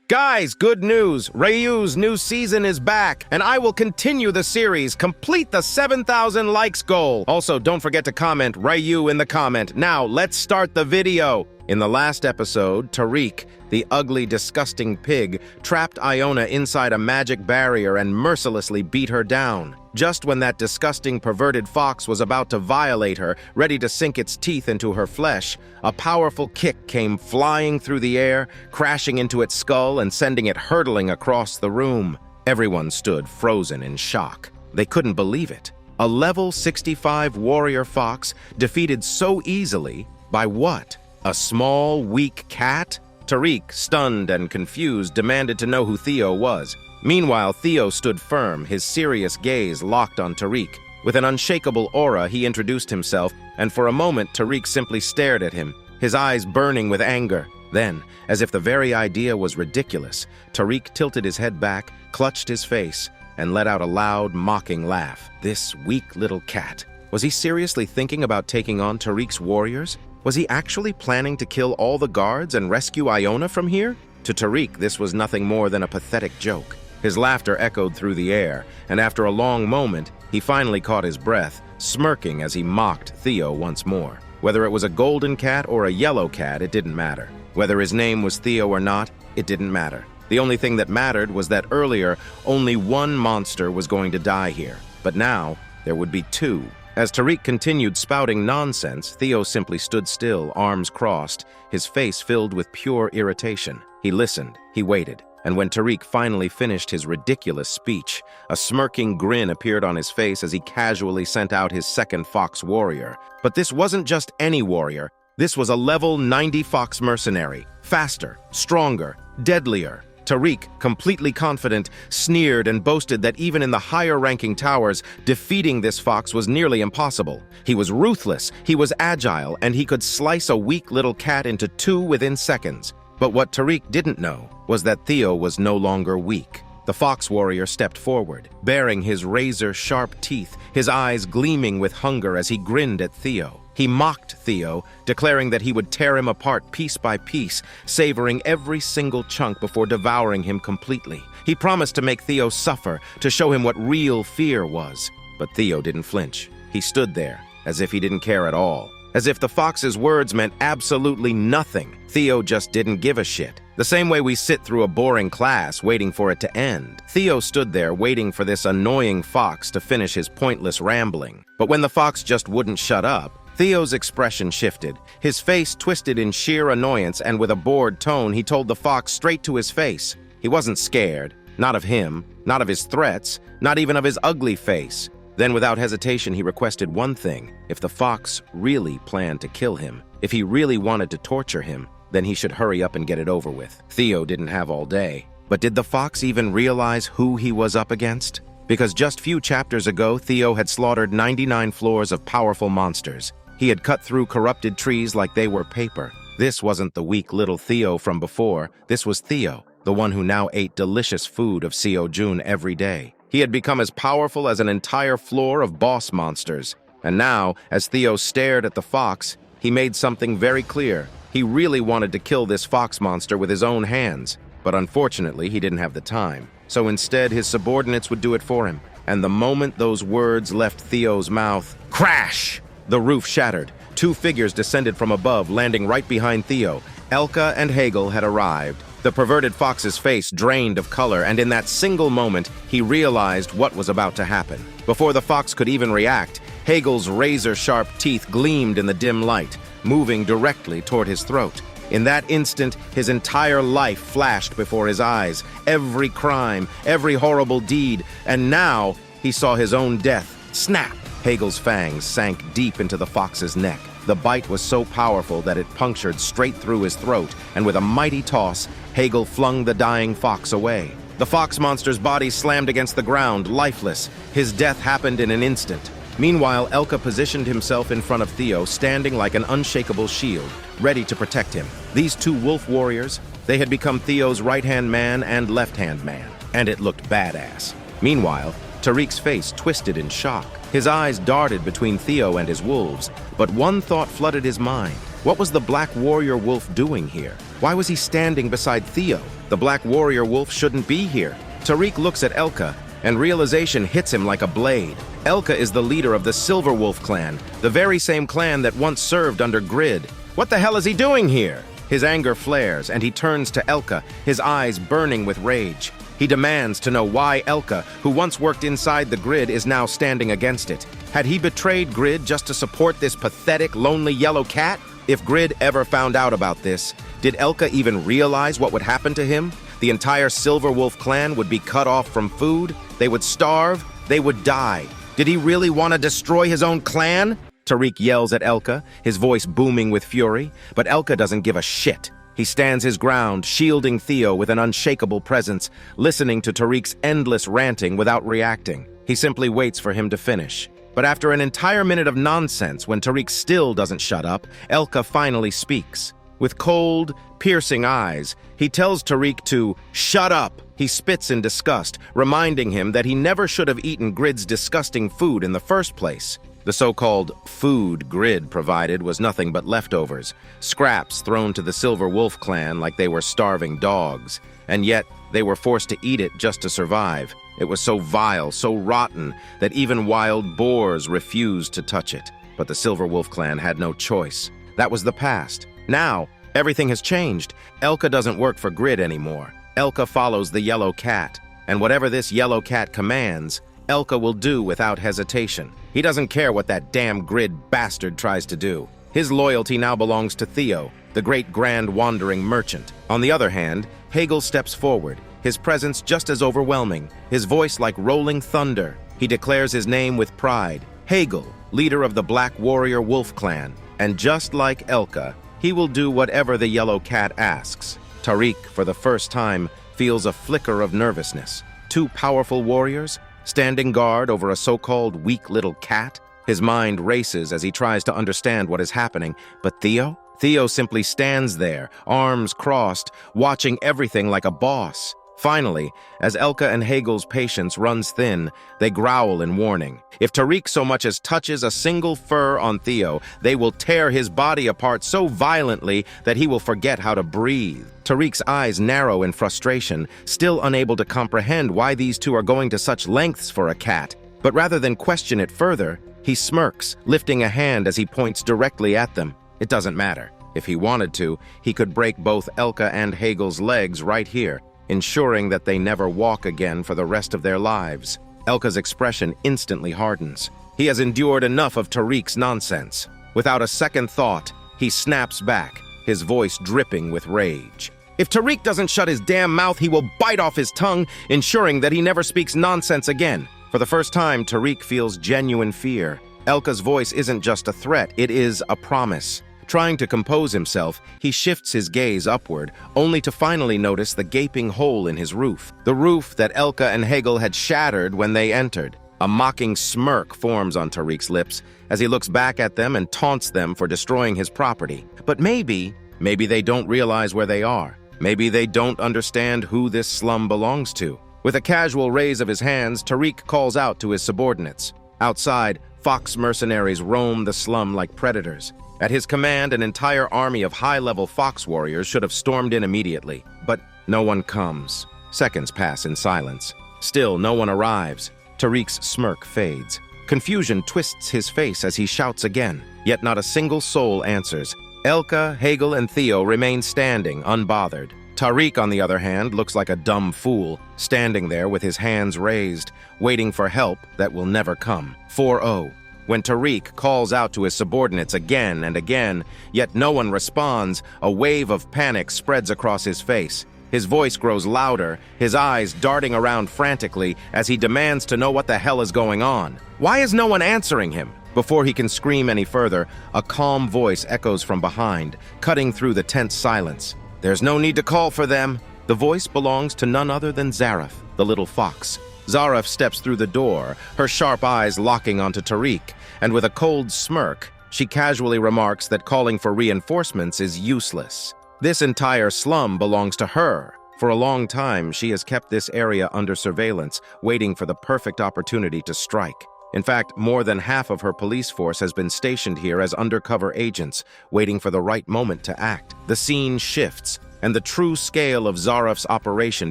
Guys, good news! Ryu's new season is back, and I will continue the series, complete the 7,000 likes goal. Also, don't forget to comment Ryu in the comment. Now, let's start the video. In the last episode, Tariq, the ugly, disgusting pig, trapped Iona inside a magic barrier and mercilessly beat her down. Just when that disgusting, perverted fox was about to violate her, ready to sink its teeth into her flesh, a powerful kick came flying through the air, crashing into its skull and sending it hurtling across the room. Everyone stood frozen in shock. They couldn't believe it. A level 65 warrior fox defeated so easily by what? A small, weak cat? Tariq, stunned and confused, demanded to know who Theo was. Meanwhile, Theo stood firm, his serious gaze locked on Tariq. With an unshakable aura, he introduced himself, and for a moment, Tariq simply stared at him, his eyes burning with anger. Then, as if the very idea was ridiculous, Tariq tilted his head back, clutched his face, and let out a loud, mocking laugh. This weak little cat. Was he seriously thinking about taking on Tariq's warriors? Was he actually planning to kill all the guards and rescue Iona from here? To Tariq, this was nothing more than a pathetic joke. His laughter echoed through the air, and after a long moment, he finally caught his breath, smirking as he mocked Theo once more. Whether it was a golden cat or a yellow cat, it didn't matter. Whether his name was Theo or not, it didn't matter. The only thing that mattered was that earlier, only one monster was going to die here. But now, there would be two. As Tariq continued spouting nonsense, Theo simply stood still, arms crossed, his face filled with pure irritation. He listened, he waited, and when Tariq finally finished his ridiculous speech, a smirking grin appeared on his face as he casually sent out his second fox warrior. But this wasn't just any warrior. This was a level 90 fox mercenary. Faster, stronger, deadlier. Tariq, completely confident, sneered and boasted that even in the higher-ranking towers, defeating this fox was nearly impossible. He was ruthless, he was agile, and he could slice a weak little cat into two within seconds. But what Tariq didn't know was that Theo was no longer weak. The fox warrior stepped forward, baring his razor-sharp teeth, his eyes gleaming with hunger as he grinned at Theo. He mocked Theo, declaring that he would tear him apart piece by piece, savoring every single chunk before devouring him completely. He promised to make Theo suffer, to show him what real fear was. But Theo didn't flinch. He stood there, as if he didn't care at all. As if the fox's words meant absolutely nothing. Theo just didn't give a shit. The same way we sit through a boring class waiting for it to end. Theo stood there waiting for this annoying fox to finish his pointless rambling. But when the fox just wouldn't shut up, Theo's expression shifted. His face twisted in sheer annoyance, and with a bored tone, he told the fox straight to his face. He wasn't scared. Not of him, not of his threats, not even of his ugly face. Then, without hesitation, he requested one thing. If the fox really planned to kill him, if he really wanted to torture him, then he should hurry up and get it over with. Theo didn't have all day. But did the fox even realize who he was up against? Because just few chapters ago, Theo had slaughtered 99 floors of powerful monsters. He had cut through corrupted trees like they were paper. This wasn't the weak little Theo from before. This was Theo, the one who now ate delicious food of Seo-jun every day. He had become as powerful as an entire floor of boss monsters. And now, as Theo stared at the fox, he made something very clear. He really wanted to kill this fox monster with his own hands. But unfortunately, he didn't have the time. So instead, his subordinates would do it for him. And the moment those words left Theo's mouth, crash! The roof shattered. Two figures descended from above, landing right behind Theo. Elka and Hegel had arrived. The perverted fox's face drained of color, and in that single moment, he realized what was about to happen. Before the fox could even react, Hegel's razor-sharp teeth gleamed in the dim light, moving directly toward his throat. In that instant, his entire life flashed before his eyes. Every crime, every horrible deed, and now he saw his own death. Snap! Hegel's fangs sank deep into the fox's neck. The bite was so powerful that it punctured straight through his throat, and with a mighty toss, Hegel flung the dying fox away. The fox monster's body slammed against the ground, lifeless. His death happened in an instant. Meanwhile, Elka positioned himself in front of Theo, standing like an unshakable shield, ready to protect him. These two wolf warriors, they had become Theo's right-hand man and left-hand man, and it looked badass. Meanwhile, Tariq's face twisted in shock. His eyes darted between Theo and his wolves, but one thought flooded his mind. What was the Black Warrior Wolf doing here? Why was he standing beside Theo? The Black Warrior Wolf shouldn't be here. Tariq looks at Elka, and realization hits him like a blade. Elka is the leader of the Silver Wolf clan, the very same clan that once served under Grid. What the hell is he doing here? His anger flares, and he turns to Elka, his eyes burning with rage. He demands to know why Elka, who once worked inside the Grid, is now standing against it. Had he betrayed Grid just to support this pathetic, lonely yellow cat? If Grid ever found out about this, did Elka even realize what would happen to him? The entire Silver Wolf clan would be cut off from food, they would starve, they would die. Did he really want to destroy his own clan? Tariq yells at Elka, his voice booming with fury, but Elka doesn't give a shit. He stands his ground, shielding Theo with an unshakable presence, listening to Tariq's endless ranting without reacting. He simply waits for him to finish. But after an entire minute of nonsense, when Tariq still doesn't shut up, Elka finally speaks. With cold, piercing eyes, he tells Tariq to shut up. He spits in disgust, reminding him that he never should have eaten Grid's disgusting food in the first place. The so-called food Grid provided was nothing but leftovers, scraps thrown to the Silver Wolf clan like they were starving dogs, and yet they were forced to eat it just to survive. It was so vile, so rotten, that even wild boars refused to touch it. But the Silver Wolf clan had no choice. That was the past. Now, everything has changed. Elka doesn't work for Grid anymore. Elka follows the yellow cat, and whatever this yellow cat commands, Elka will do without hesitation. He doesn't care what that damn Grid bastard tries to do. His loyalty now belongs to Theo, the great grand wandering merchant. On the other hand, Hegel steps forward, his presence just as overwhelming, his voice like rolling thunder. He declares his name with pride. Hegel, leader of the Black Warrior Wolf clan. And just like Elka, he will do whatever the yellow cat asks. Tariq, for the first time, feels a flicker of nervousness. Two powerful warriors, standing guard over a so-called weak little cat? His mind races as he tries to understand what is happening. But Theo? Theo simply stands there, arms crossed, watching everything like a boss. Finally, as Elka and Hegel's patience runs thin, they growl in warning. If Tariq so much as touches a single fur on Theo, they will tear his body apart so violently that he will forget how to breathe. Tariq's eyes narrow in frustration, still unable to comprehend why these two are going to such lengths for a cat. But rather than question it further, he smirks, lifting a hand as he points directly at them. It doesn't matter. If he wanted to, he could break both Elka and Hegel's legs right here, ensuring that they never walk again for the rest of their lives. Elka's expression instantly hardens. He has endured enough of Tariq's nonsense. Without a second thought, he snaps back, his voice dripping with rage. If Tariq doesn't shut his damn mouth, he will bite off his tongue, ensuring that he never speaks nonsense again. For the first time, Tariq feels genuine fear. Elka's voice isn't just a threat, it is a promise. Trying to compose himself, he shifts his gaze upward, only to finally notice the gaping hole in his roof. The roof that Elka and Hegel had shattered when they entered. A mocking smirk forms on Tariq's lips as he looks back at them and taunts them for destroying his property. But maybe they don't realize where they are. Maybe they don't understand who this slum belongs to. With a casual raise of his hands, Tariq calls out to his subordinates. Outside, fox mercenaries roam the slum like predators. At his command, an entire army of high-level fox warriors should have stormed in immediately. But no one comes. Seconds pass in silence. Still, no one arrives. Tariq's smirk fades. Confusion twists his face as he shouts again. Yet not a single soul answers. Elka, Hegel, and Theo remain standing, unbothered. Tariq, on the other hand, looks like a dumb fool, standing there with his hands raised, waiting for help that will never come. 4-0. When Tariq calls out to his subordinates again and again, yet no one responds, a wave of panic spreads across his face. His voice grows louder, his eyes darting around frantically as he demands to know what the hell is going on. Why is no one answering him? Before he can scream any further, a calm voice echoes from behind, cutting through the tense silence. There's no need to call for them. The voice belongs to none other than Zareth, the little fox. Zareth steps through the door, her sharp eyes locking onto Tariq, and with a cold smirk, she casually remarks that calling for reinforcements is useless. This entire slum belongs to her. For a long time, she has kept this area under surveillance, waiting for the perfect opportunity to strike. In fact, more than half of her police force has been stationed here as undercover agents, waiting for the right moment to act. The scene shifts, and the true scale of Zarif's operation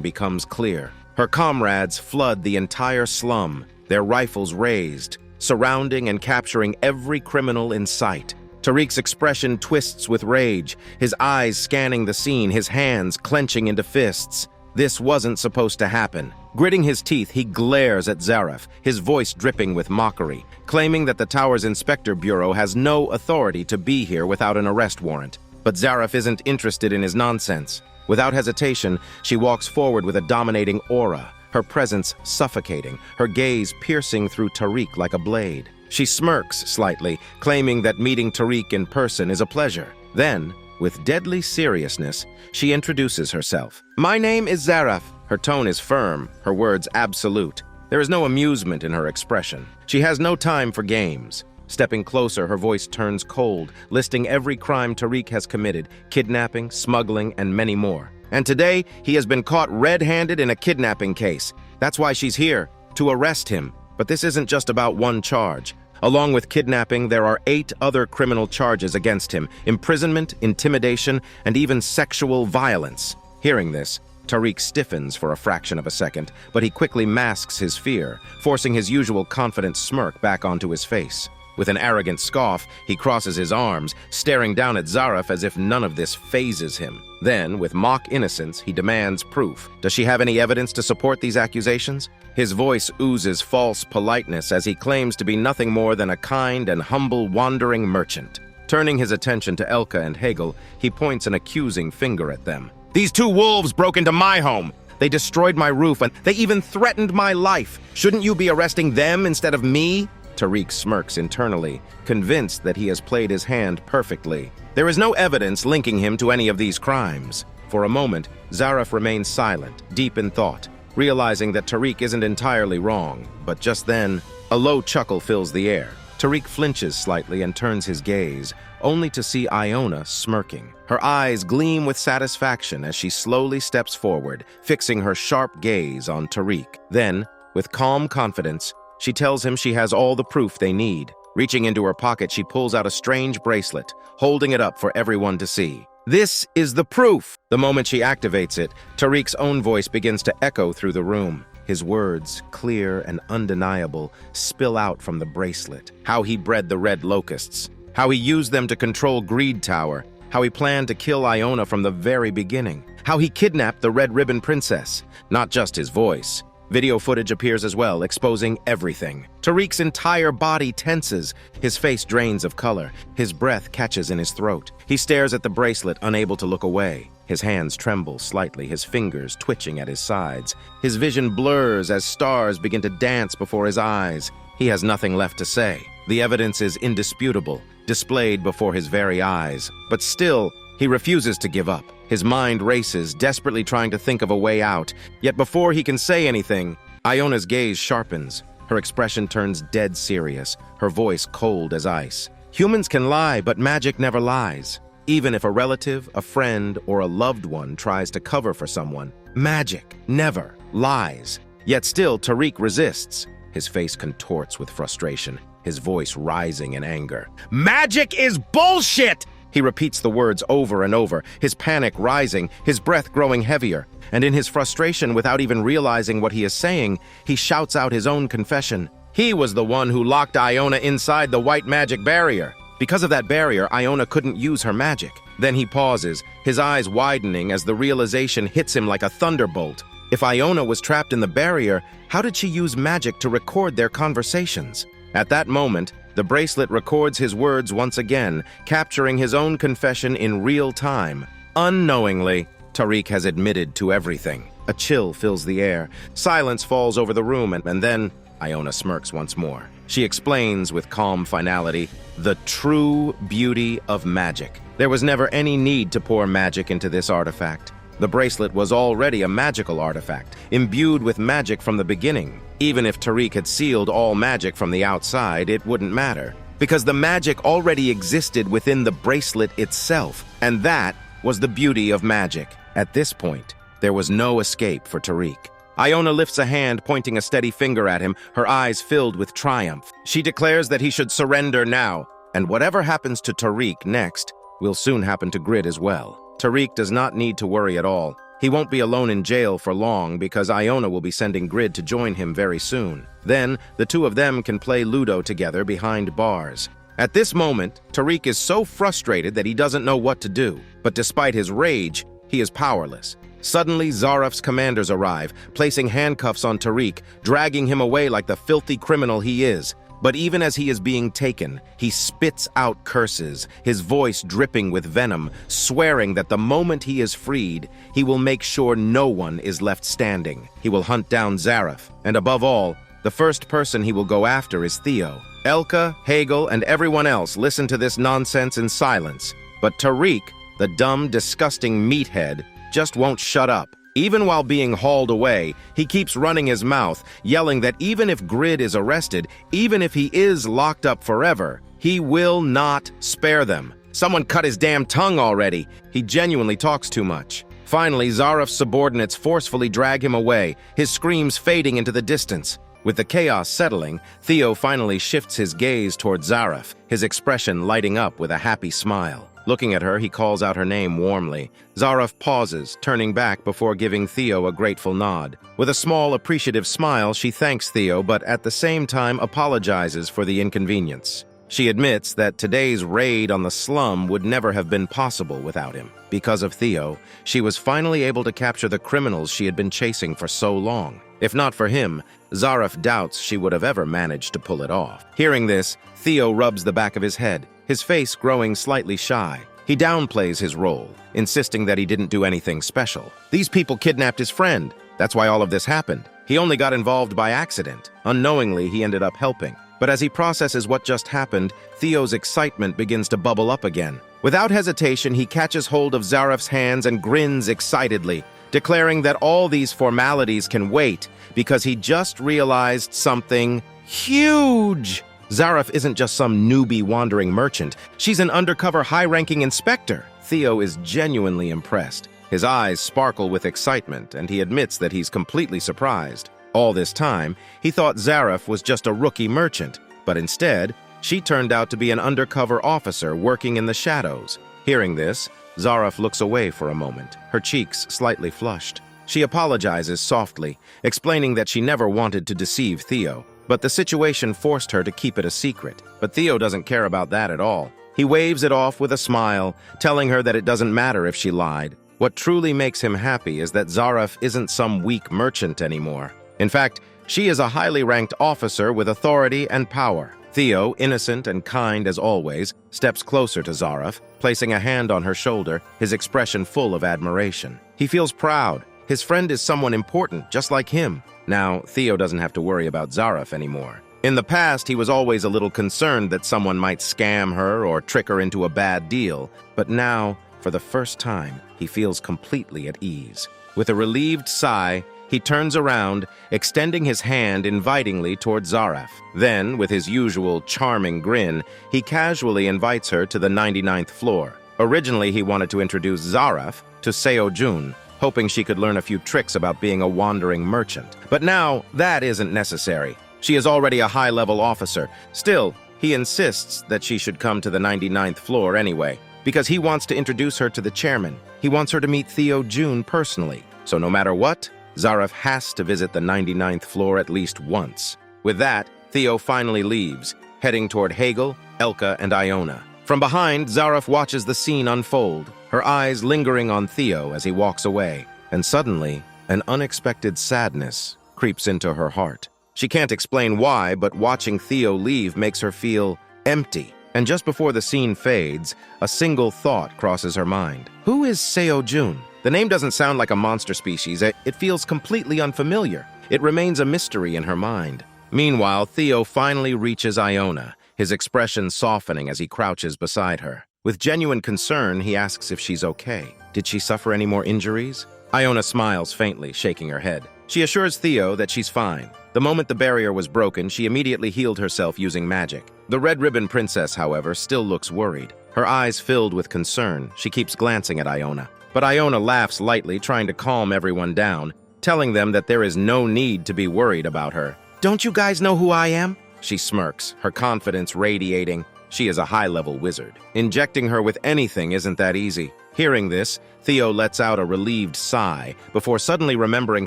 becomes clear. Her comrades flood the entire slum, their rifles raised, surrounding and capturing every criminal in sight. Tariq's expression twists with rage, his eyes scanning the scene, his hands clenching into fists. This wasn't supposed to happen. Gritting his teeth, he glares at Zarif, his voice dripping with mockery, claiming that the tower's inspector bureau has no authority to be here without an arrest warrant. But Zarif isn't interested in his nonsense. Without hesitation, she walks forward with a dominating aura, her presence suffocating, her gaze piercing through Tariq like a blade. She smirks slightly, claiming that meeting Tariq in person is a pleasure. Then, with deadly seriousness, she introduces herself. "My name is Zarif." Her tone is firm, her words absolute. There is no amusement in her expression. She has no time for games. Stepping closer, her voice turns cold, listing every crime Tariq has committed: kidnapping, smuggling, and many more. And today, he has been caught red-handed in a kidnapping case. That's why she's here, to arrest him. But this isn't just about one charge. Along with kidnapping, there are 8 other criminal charges against him: imprisonment, intimidation, and even sexual violence. Hearing this, Tariq stiffens for a fraction of a second, but he quickly masks his fear, forcing his usual confident smirk back onto his face. With an arrogant scoff, he crosses his arms, staring down at Zarif as if none of this phases him. Then, with mock innocence, he demands proof. Does she have any evidence to support these accusations? His voice oozes false politeness as he claims to be nothing more than a kind and humble wandering merchant. Turning his attention to Elka and Hegel, he points an accusing finger at them. "These 2 wolves broke into my home. They destroyed my roof, and they even threatened my life. Shouldn't you be arresting them instead of me?" Tariq smirks internally, convinced that he has played his hand perfectly. There is no evidence linking him to any of these crimes. For a moment, Zarif remains silent, deep in thought, realizing that Tariq isn't entirely wrong. But just then, a low chuckle fills the air. Tariq flinches slightly and turns his gaze, only to see Iona smirking. Her eyes gleam with satisfaction as she slowly steps forward, fixing her sharp gaze on Tariq. Then, with calm confidence, she tells him she has all the proof they need. Reaching into her pocket, she pulls out a strange bracelet, holding it up for everyone to see. "This is the proof!" The moment she activates it, Tariq's own voice begins to echo through the room. His words, clear and undeniable, spill out from the bracelet. How he bred the red locusts, how he used them to control Greed Tower, how he planned to kill Iona from the very beginning, how he kidnapped the Red Ribbon Princess. Not just his voice. Video footage appears as well, exposing everything. Tariq's entire body tenses, his face drains of color, his breath catches in his throat. He stares at the bracelet, unable to look away. His hands tremble slightly, his fingers twitching at his sides. His vision blurs as stars begin to dance before his eyes. He has nothing left to say. The evidence is indisputable, displayed before his very eyes. But still, he refuses to give up. His mind races, desperately trying to think of a way out. Yet before he can say anything, Iona's gaze sharpens. Her expression turns dead serious, her voice cold as ice. Humans can lie, but magic never lies. Even if a relative, a friend, or a loved one tries to cover for someone, magic never lies. Yet still, Tariq resists. His face contorts with frustration, his voice rising in anger. "Magic is bullshit!" He repeats the words over and over, his panic rising, his breath growing heavier. And in his frustration, without even realizing what he is saying, he shouts out his own confession. He was the one who locked Iona inside the white magic barrier. Because of that barrier, Iona couldn't use her magic. Then he pauses, his eyes widening as the realization hits him like a thunderbolt. If Iona was trapped in the barrier, how did she use magic to record their conversations? At that moment, the bracelet records his words once again, capturing his own confession in real time. Unknowingly, Tariq has admitted to everything. A chill fills the air. Silence falls over the room, and then Iona smirks once more. She explains with calm finality the true beauty of magic. There was never any need to pour magic into this artifact. The bracelet was already a magical artifact, imbued with magic from the beginning. Even if Tariq had sealed all magic from the outside, it wouldn't matter, because the magic already existed within the bracelet itself, and that was the beauty of magic. At this point, there was no escape for Tariq. Iona lifts a hand, pointing a steady finger at him, her eyes filled with triumph. She declares that he should surrender now, and whatever happens to Tariq next will soon happen to Grid as well. Tariq does not need to worry at all. He won't be alone in jail for long because Iona will be sending Grid to join him very soon. Then, the two of them can play Ludo together behind bars. At this moment, Tariq is so frustrated that he doesn't know what to do. But despite his rage, he is powerless. Suddenly, Zaraf's commanders arrive, placing handcuffs on Tariq, dragging him away like the filthy criminal he is. But even as he is being taken, he spits out curses, his voice dripping with venom, swearing that the moment he is freed, he will make sure no one is left standing. He will hunt down Zaraf, and above all, the first person he will go after is Theo. Elka, Hegel, and everyone else listen to this nonsense in silence. But Tariq, the dumb, disgusting meathead, just won't shut up. Even while being hauled away, he keeps running his mouth, yelling that even if Grid is arrested, even if he is locked up forever, he will not spare them. Someone cut his damn tongue already. He genuinely talks too much. Finally, Zaraf's subordinates forcefully drag him away, his screams fading into the distance. With the chaos settling, Theo finally shifts his gaze toward Zaraf, his expression lighting up with a happy smile. Looking at her, he calls out her name warmly. Zaraf pauses, turning back before giving Theo a grateful nod. With a small, appreciative smile, she thanks Theo, but at the same time apologizes for the inconvenience. She admits that today's raid on the slum would never have been possible without him. Because of Theo, she was finally able to capture the criminals she had been chasing for so long. If not for him, Zaraf doubts she would have ever managed to pull it off. Hearing this, Theo rubs the back of his head, his face growing slightly shy. He downplays his role, insisting that he didn't do anything special. These people kidnapped his friend. That's why all of this happened. He only got involved by accident. Unknowingly, he ended up helping. But as he processes what just happened, Theo's excitement begins to bubble up again. Without hesitation, he catches hold of Zaraf's hands and grins excitedly, declaring that all these formalities can wait because he just realized something huge. Zaraf isn't just some newbie wandering merchant. She's an undercover high-ranking inspector. Theo is genuinely impressed. His eyes sparkle with excitement, and he admits that he's completely surprised. All this time, he thought Zaraf was just a rookie merchant, but instead, she turned out to be an undercover officer working in the shadows. Hearing this, Zaraf looks away for a moment, her cheeks slightly flushed. She apologizes softly, explaining that she never wanted to deceive Theo, but the situation forced her to keep it a secret. But Theo doesn't care about that at all. He waves it off with a smile, telling her that it doesn't matter if she lied. What truly makes him happy is that Zaraf isn't some weak merchant anymore. In fact, she is a highly ranked officer with authority and power. Theo, innocent and kind as always, steps closer to Zaraf, placing a hand on her shoulder, his expression full of admiration. He feels proud. His friend is someone important, just like him. Now, Theo doesn't have to worry about Zaraf anymore. In the past, he was always a little concerned that someone might scam her or trick her into a bad deal. But now, for the first time, he feels completely at ease. With a relieved sigh, he turns around, extending his hand invitingly toward Zaraf. Then, with his usual charming grin, he casually invites her to the 99th floor. Originally, he wanted to introduce Zaraf to Seo-jun, hoping she could learn a few tricks about being a wandering merchant. But now, that isn't necessary. She is already a high-level officer. Still, he insists that she should come to the 99th floor anyway, because he wants to introduce her to the chairman. He wants her to meet Theo-jun personally. So no matter what, Zaraf has to visit the 99th floor at least once. With that, Theo finally leaves, heading toward Hegel, Elka, and Iona. From behind, Zaraf watches the scene unfold, her eyes lingering on Theo as he walks away. And suddenly, an unexpected sadness creeps into her heart. She can't explain why, but watching Theo leave makes her feel empty. And just before the scene fades, a single thought crosses her mind. Who is Seo-jun? The name doesn't sound like a monster species. It feels completely unfamiliar. It remains a mystery in her mind. Meanwhile, Theo finally reaches Iona, his expression softening as he crouches beside her. With genuine concern, he asks if she's okay. Did she suffer any more injuries? Iona smiles faintly, shaking her head. She assures Theo that she's fine. The moment the barrier was broken, she immediately healed herself using magic. The Red Ribbon Princess, however, still looks worried. Her eyes filled with concern, she keeps glancing at Iona. But Iona laughs lightly, trying to calm everyone down. telling them that there is no need to be worried about her. "Don't you guys know who I am?" She smirks, her confidence radiating. She is a high-level wizard. Injecting her with anything isn't that easy. Hearing this, Theo lets out a relieved sigh before suddenly remembering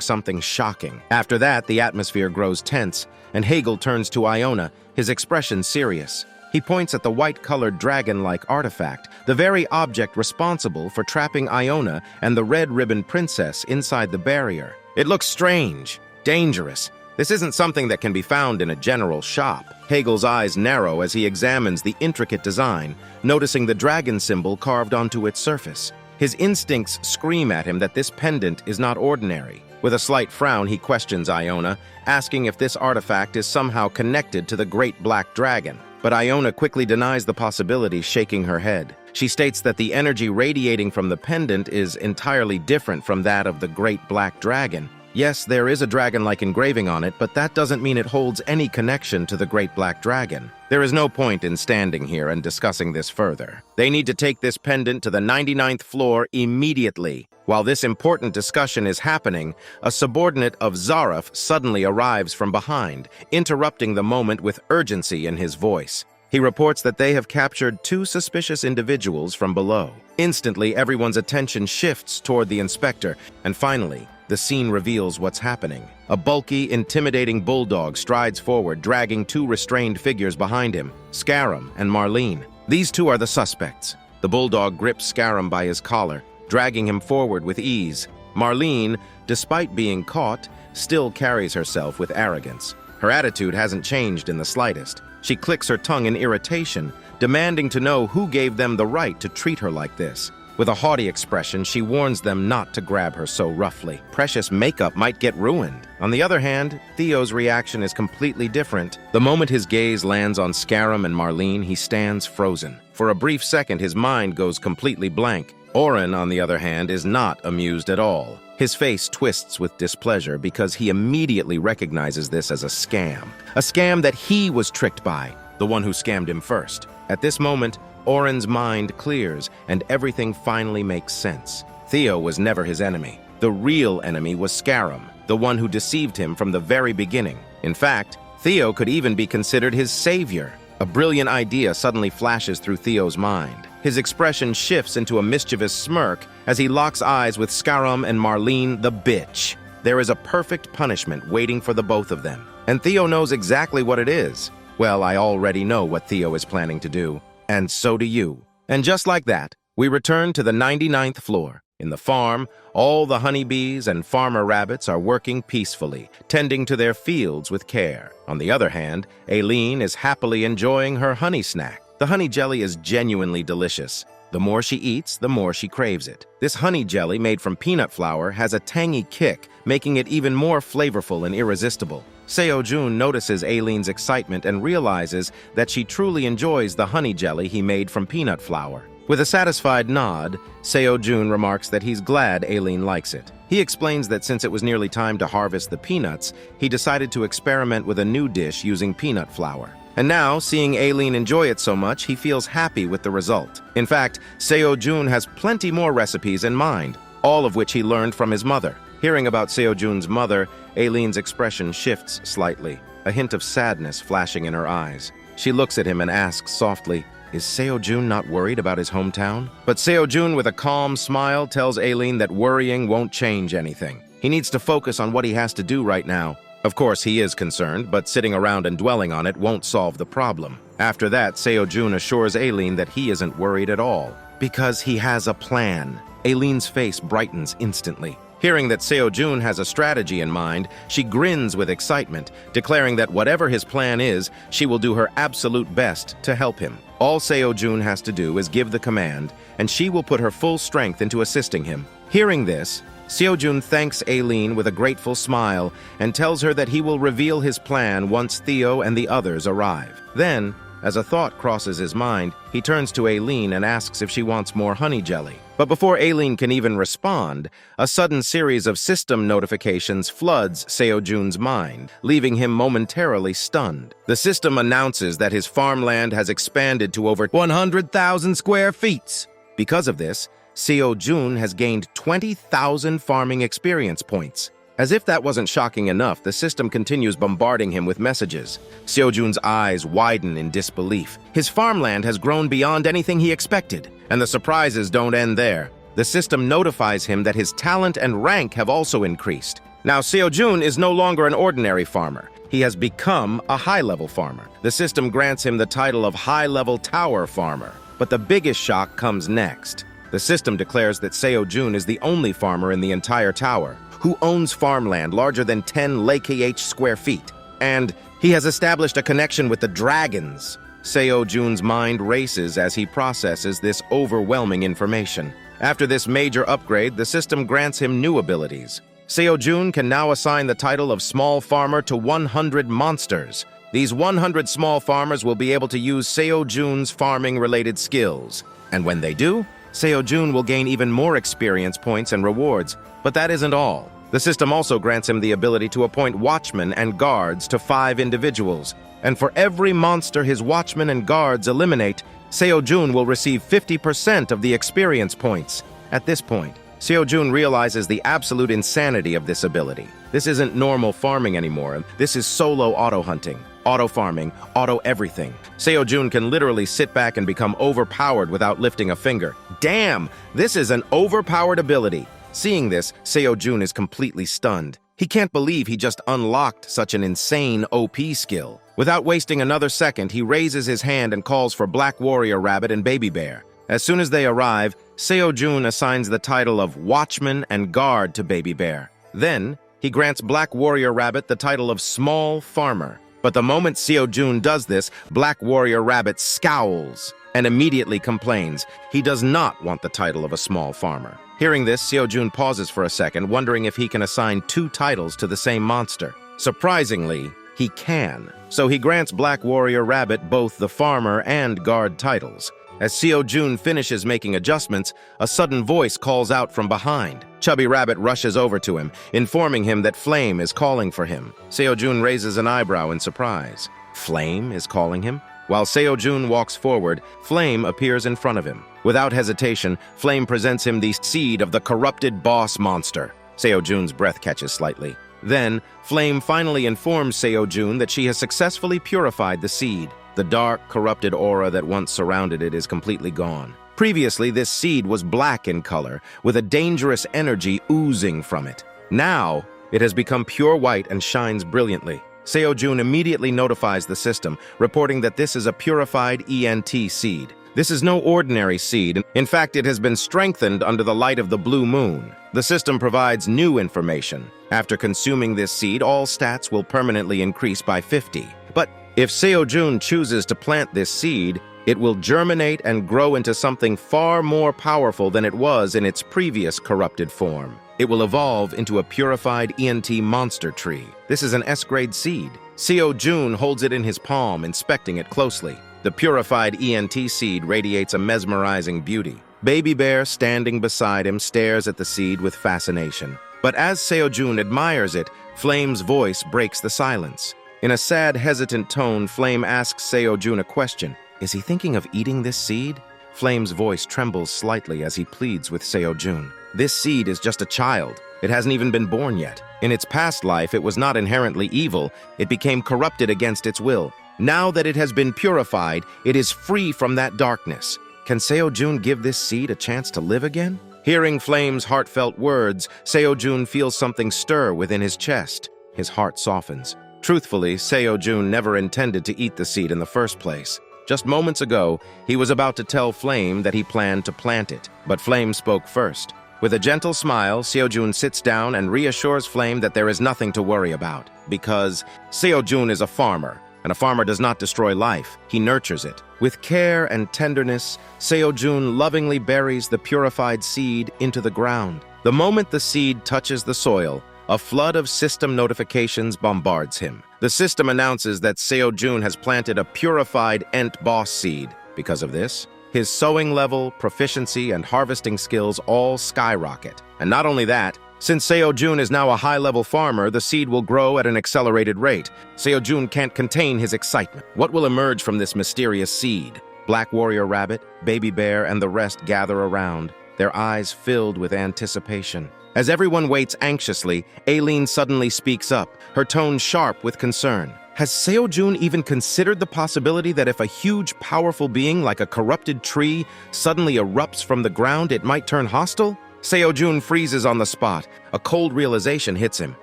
something shocking. After that, the atmosphere grows tense, and Hegel turns to Iona, his expression serious. He points at the white-colored dragon-like artifact, the very object responsible for trapping Iona and the Red Ribbon Princess inside the barrier. It looks strange, dangerous. This isn't something that can be found in a general shop. Hegel's eyes narrow as he examines the intricate design, noticing the dragon symbol carved onto its surface. His instincts scream at him that this pendant is not ordinary. With a slight frown, he questions Iona, asking if this artifact is somehow connected to the Great Black Dragon. But Iona quickly denies the possibility, shaking her head. She states that the energy radiating from the pendant is entirely different from that of the Great Black Dragon. Yes, there is a dragon-like engraving on it, but that doesn't mean it holds any connection to the Great Black Dragon. There is no point in standing here and discussing this further. They need to take this pendant to the 99th floor immediately. While this important discussion is happening, a subordinate of Zarif suddenly arrives from behind, interrupting the moment with urgency in his voice. He reports that they have captured 2 suspicious individuals from below. Instantly, everyone's attention shifts toward the inspector, and finally, the scene reveals what's happening. A bulky, intimidating bulldog strides forward, dragging 2 restrained figures behind him, Scarum and Marlene. These 2 are the suspects. The bulldog grips Scarum by his collar, dragging him forward with ease. Marlene, despite being caught, still carries herself with arrogance. Her attitude hasn't changed in the slightest. She clicks her tongue in irritation, demanding to know who gave them the right to treat her like this. With a haughty expression, she warns them not to grab her so roughly. Precious makeup might get ruined. On the other hand, Theo's reaction is completely different. The moment his gaze lands on Scarum and Marlene, he stands frozen. For a brief second, his mind goes completely blank. Oren, on the other hand, is not amused at all. His face twists with displeasure because he immediately recognizes this as a scam. A scam that he was tricked by, the one who scammed him first. At this moment, Oren's mind clears, and everything finally makes sense. Theo was never his enemy. The real enemy was Scarum, the one who deceived him from the very beginning. In fact, Theo could even be considered his savior. A brilliant idea suddenly flashes through Theo's mind. His expression shifts into a mischievous smirk as he locks eyes with Scarum and Marlene the bitch. There is a perfect punishment waiting for the both of them. And Theo knows exactly what it is. Well, I already know what Theo is planning to do. And so do you. And just like that, we return to the 99th floor. In the farm, all the honeybees and farmer rabbits are working peacefully, tending to their fields with care. On the other hand, Aileen is happily enjoying her honey snack. The honey jelly is genuinely delicious. The more she eats, the more she craves it. This honey jelly made from peanut flour has a tangy kick, making it even more flavorful and irresistible. Seo-jun notices Aileen's excitement and realizes that she truly enjoys the honey jelly he made from peanut flour. With a satisfied nod, Seo-jun remarks that he's glad Aileen likes it. He explains that since it was nearly time to harvest the peanuts, he decided to experiment with a new dish using peanut flour. And now, seeing Aileen enjoy it so much, he feels happy with the result. In fact, Seo-jun has plenty more recipes in mind, all of which he learned from his mother. Hearing about Seo-jun's mother, Aileen's expression shifts slightly, a hint of sadness flashing in her eyes. She looks at him and asks softly, "Is Seo-jun not worried about his hometown?" But Seo-jun, with a calm smile, tells Aileen that worrying won't change anything. He needs to focus on what he has to do right now. Of course, he is concerned, but sitting around and dwelling on it won't solve the problem. After that, Seo-jun assures Aileen that he isn't worried at all, because he has a plan. Aileen's face brightens instantly. Hearing that Seo-jun has a strategy in mind, she grins with excitement, declaring that whatever his plan is, she will do her absolute best to help him. All Seo-jun has to do is give the command, and she will put her full strength into assisting him. Hearing this, Seo-jun thanks Aileen with a grateful smile and tells her that he will reveal his plan once Theo and the others arrive. Then, as a thought crosses his mind, he turns to Aileen and asks if she wants more honey jelly. But before Aileen can even respond, a sudden series of system notifications floods Seo-jun's mind, leaving him momentarily stunned. The system announces that his farmland has expanded to over 100,000 square feet. Because of this, Seo-jun has gained 20,000 farming experience points. As if that wasn't shocking enough, the system continues bombarding him with messages. Seojun's eyes widen in disbelief. His farmland has grown beyond anything he expected, and the surprises don't end there. The system notifies him that his talent and rank have also increased. Now, Seojun is no longer an ordinary farmer. He has become a high-level farmer. The system grants him the title of high-level tower farmer. But the biggest shock comes next. The system declares that Seojun is the only farmer in the entire tower who owns farmland larger than 10 kh square feet. And he has established a connection with the dragons. Seojun's mind races as he processes this overwhelming information. After this major upgrade, the system grants him new abilities. Seojun can now assign the title of Small Farmer to 100 monsters. These 100 small farmers will be able to use Seojun's farming-related skills. And when they do, Seojun will gain even more experience points and rewards. But that isn't all. The system also grants him the ability to appoint watchmen and guards to 5 individuals. And for every monster his watchmen and guards eliminate, Seojun will receive 50% of the experience points. At this point, Seojun realizes the absolute insanity of this ability. This isn't normal farming anymore. This is solo auto-hunting, auto-farming, auto-everything. Seojun can literally sit back and become overpowered without lifting a finger. Damn, this is an overpowered ability. Seeing this, Seojun is completely stunned. He can't believe he just unlocked such an insane OP skill. Without wasting another second, he raises his hand and calls for Black Warrior Rabbit and Baby Bear. As soon as they arrive, Seojun assigns the title of Watchman and Guard to Baby Bear. Then, he grants Black Warrior Rabbit the title of Small Farmer. But the moment Seojun does this, Black Warrior Rabbit scowls and immediately complains. He does not want the title of a small farmer. Hearing this, Seojun pauses for a second, wondering if he can assign 2 titles to the same monster. Surprisingly, he can. So he grants Black Warrior Rabbit both the farmer and guard titles. As Seojun finishes making adjustments, a sudden voice calls out from behind. Chubby Rabbit rushes over to him, informing him that Flame is calling for him. Seojun raises an eyebrow in surprise. Flame is calling him? While Seojun walks forward, Flame appears in front of him. Without hesitation, Flame presents him the seed of the corrupted boss monster. Seojun's breath catches slightly. Then, Flame finally informs Seojun that she has successfully purified the seed. The dark, corrupted aura that once surrounded it is completely gone. Previously, this seed was black in color, with a dangerous energy oozing from it. Now, it has become pure white and shines brilliantly. Seojun immediately notifies the system, reporting that this is a purified ENT seed. This is no ordinary seed. In fact, it has been strengthened under the light of the blue moon. The system provides new information. After consuming this seed, all stats will permanently increase by 50. But if Seojun chooses to plant this seed, it will germinate and grow into something far more powerful than it was in its previous corrupted form. It will evolve into a purified ENT monster tree. This is an S-grade seed. Seojun holds it in his palm, inspecting it closely. The purified ENT seed radiates a mesmerizing beauty. Baby Bear, standing beside him, stares at the seed with fascination. But as Seojun admires it, Flame's voice breaks the silence. In a sad, hesitant tone, Flame asks Seojun a question. Is he thinking of eating this seed? Flame's voice trembles slightly as he pleads with Seojun. This seed is just a child. It hasn't even been born yet. In its past life, it was not inherently evil. It became corrupted against its will. Now that it has been purified, it is free from that darkness. Can Seojun give this seed a chance to live again? Hearing Flame's heartfelt words, Seojun feels something stir within his chest. His heart softens. Truthfully, Seojun never intended to eat the seed in the first place. Just moments ago, he was about to tell Flame that he planned to plant it, but Flame spoke first. With a gentle smile, Seojun sits down and reassures Flame that there is nothing to worry about, because Seojun is a farmer, and a farmer does not destroy life, he nurtures it. With care and tenderness, Seojun lovingly buries the purified seed into the ground. The moment the seed touches the soil, a flood of system notifications bombards him. The system announces that Seojun has planted a purified Ent boss seed. Because of this, his sowing level, proficiency, and harvesting skills all skyrocket. And not only that, since Seojun is now a high-level farmer, the seed will grow at an accelerated rate. Seojun can't contain his excitement. What will emerge from this mysterious seed? Black Warrior Rabbit, Baby Bear, and the rest gather around, their eyes filled with anticipation. As everyone waits anxiously, Aileen suddenly speaks up, her tone sharp with concern. Has Seojun even considered the possibility that if a huge, powerful being like a corrupted tree suddenly erupts from the ground, it might turn hostile? Seojun freezes on the spot. A cold realization hits him.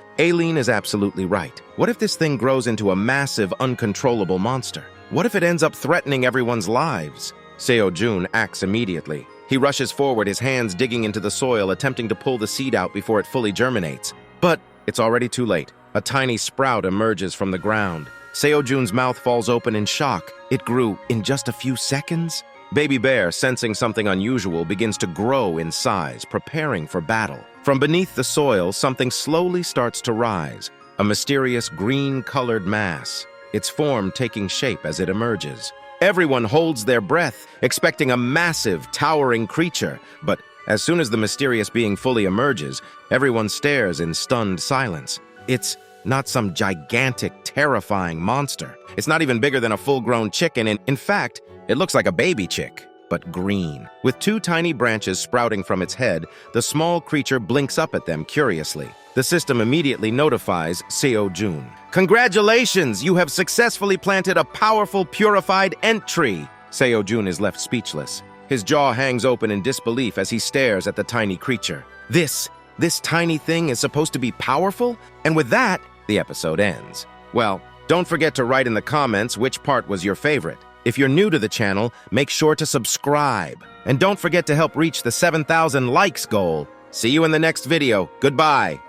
Aileen is absolutely right. What if this thing grows into a massive, uncontrollable monster? What if it ends up threatening everyone's lives? Seojun acts immediately. He rushes forward, his hands digging into the soil, attempting to pull the seed out before it fully germinates. But it's already too late. A tiny sprout emerges from the ground. Seojun's mouth falls open in shock. It grew in just a few seconds? Baby Bear, sensing something unusual, begins to grow in size, preparing for battle. From beneath the soil, something slowly starts to rise, a mysterious green-colored mass, its form taking shape as it emerges. Everyone holds their breath, expecting a massive, towering creature, but as soon as the mysterious being fully emerges, everyone stares in stunned silence. It's not some gigantic, terrifying monster. It's not even bigger than a full-grown chicken, and in fact, it looks like a baby chick, but green. With two tiny branches sprouting from its head, the small creature blinks up at them curiously. The system immediately notifies Seojun. Congratulations! You have successfully planted a powerful, purified Ent tree. Seojun is left speechless. His jaw hangs open in disbelief as he stares at the tiny creature. This tiny thing is supposed to be powerful? And with that, the episode ends. Well, don't forget to write in the comments which part was your favorite. If you're new to the channel, make sure to subscribe. And don't forget to help reach the 7,000 likes goal. See you in the next video. Goodbye.